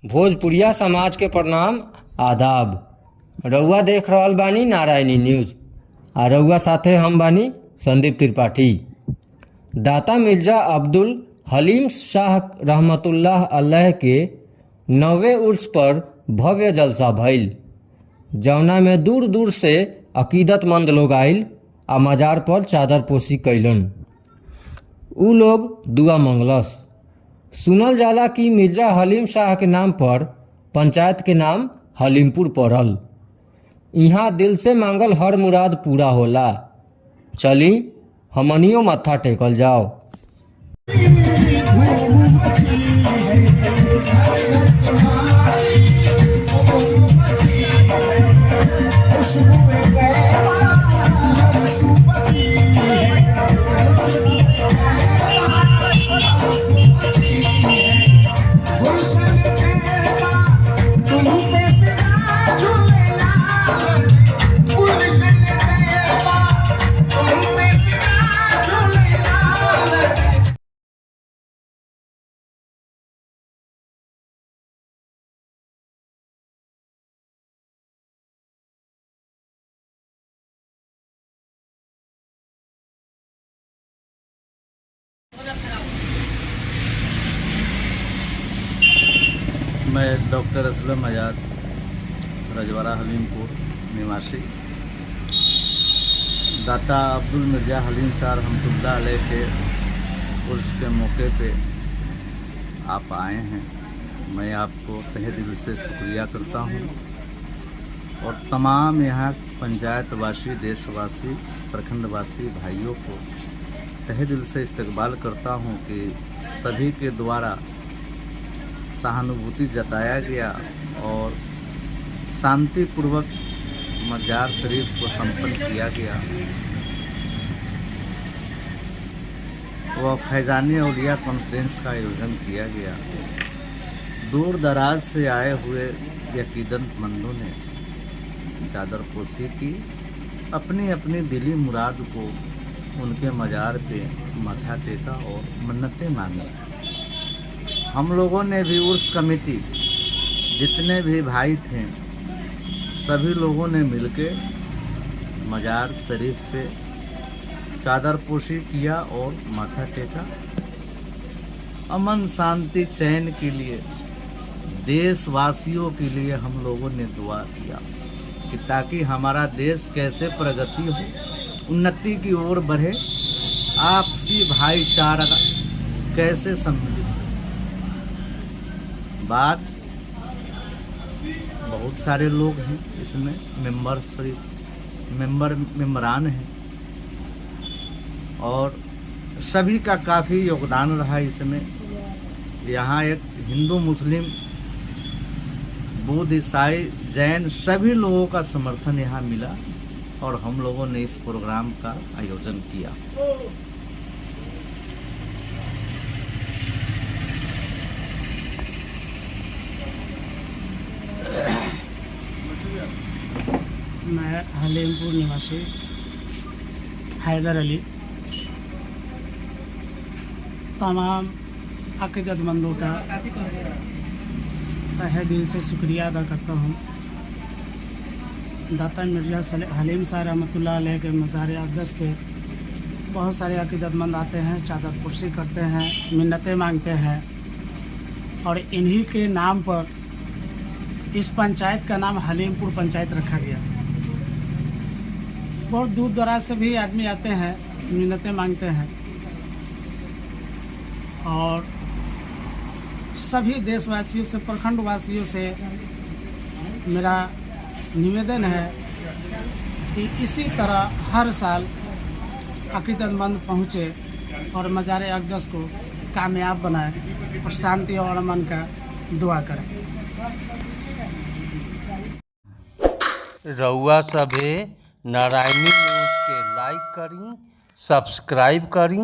भोजपुरिया समाज के प्रणाम आदाब। रउआ देख रहल बानी नारायणी न्यूज़ आ रउआ साथे हम बानी संदीप त्रिपाठी। दाता मिर्जा अब्दुल हलीम शाह रहमतुल्लाह अलैह के 9वें उर्स पर भव्य जलसा भइल, जौना में दूर दूर से अकीदतमंद लोग आइल आ मजार पर चादर पोशी कैलन। उ लोग दुआ मंगलस। सुनल जाला कि मिर्जा हलीम शाह के नाम पर पंचायत के नाम हलीमपुर पड़ल। इहाँ दिल से मांगल हर मुराद पूरा होला। चली हमनियो मत्था टेकल जाओ। मैं डॉक्टर असलम आज़ाद, रजवाड़ा हलीमपुर निवासी, दाता अब्दुल मिर्जा हलीम शाह रहमतुल्लाह अलैह के उर्स के मौके पे आप आए हैं। मैं आपको तहे दिल से शुक्रिया करता हूं और तमाम यहाँ पंचायतवासी, देशवासी, प्रखंडवासी भाइयों को तहे दिल से इस्तकबाल करता हूं कि सभी के द्वारा सहानुभूति जताया गया और शांतिपूर्वक मजार शरीफ को संपन्न किया गया। वह फैज़ाने औलिया कॉन्फ्रेंस का आयोजन किया गया। दूर दराज से आए हुए अकीदतमंदों ने चादर पोशी की, अपनी अपनी दिली मुराद को उनके मजार पे माथा टेका और मन्नतें मांगी। हम लोगों ने भी उर्स कमेटी जितने भी भाई थे सभी लोगों ने मिलके मजार शरीफ पे चादर पोशी किया और माथा टेका। अमन शांति चैन के लिए, देशवासियों के लिए हम लोगों ने दुआ किया कि ताकि हमारा देश कैसे प्रगति हो, उन्नति की ओर बढ़े, आपसी भाईचारा कैसे सम्मिलित। बात बहुत सारे लोग हैं इसमें, मेंबरान हैं और सभी का काफ़ी योगदान रहा इसमें। यहाँ एक हिंदू, मुस्लिम, बौद्ध, ईसाई, जैन सभी लोगों का समर्थन यहाँ मिला और हम लोगों ने इस प्रोग्राम का आयोजन किया। मैं हलीमपुर निवासी हैदर अली तमाम अकीदतमंदों का तहे दिल से शुक्रिया अदा करता हूँ। दाता मिर्जा हलीम शाह रहमतुल्लाह अलैह के मज़ार अक़दस पे बहुत सारे अकीदतमंद आते हैं, चादर पोशी करते हैं, मिन्नतें मांगते हैं और इन्हीं के नाम पर इस पंचायत का नाम हलीमपुर पंचायत रखा गया। बहुत दूर दराज से भी आदमी आते हैं, मिन्नतें मांगते हैं और सभी देशवासियों से, प्रखंडवासियों से मेरा निवेदन है कि इसी तरह हर साल अकीदतमंद पहुँचे और मज़ार अक़दस को कामयाब बनाए और शांति और अमन का दुआ करें। रउआ सभे नारायणी न्यूज़ के लाइक करी, सब्सक्राइब करी।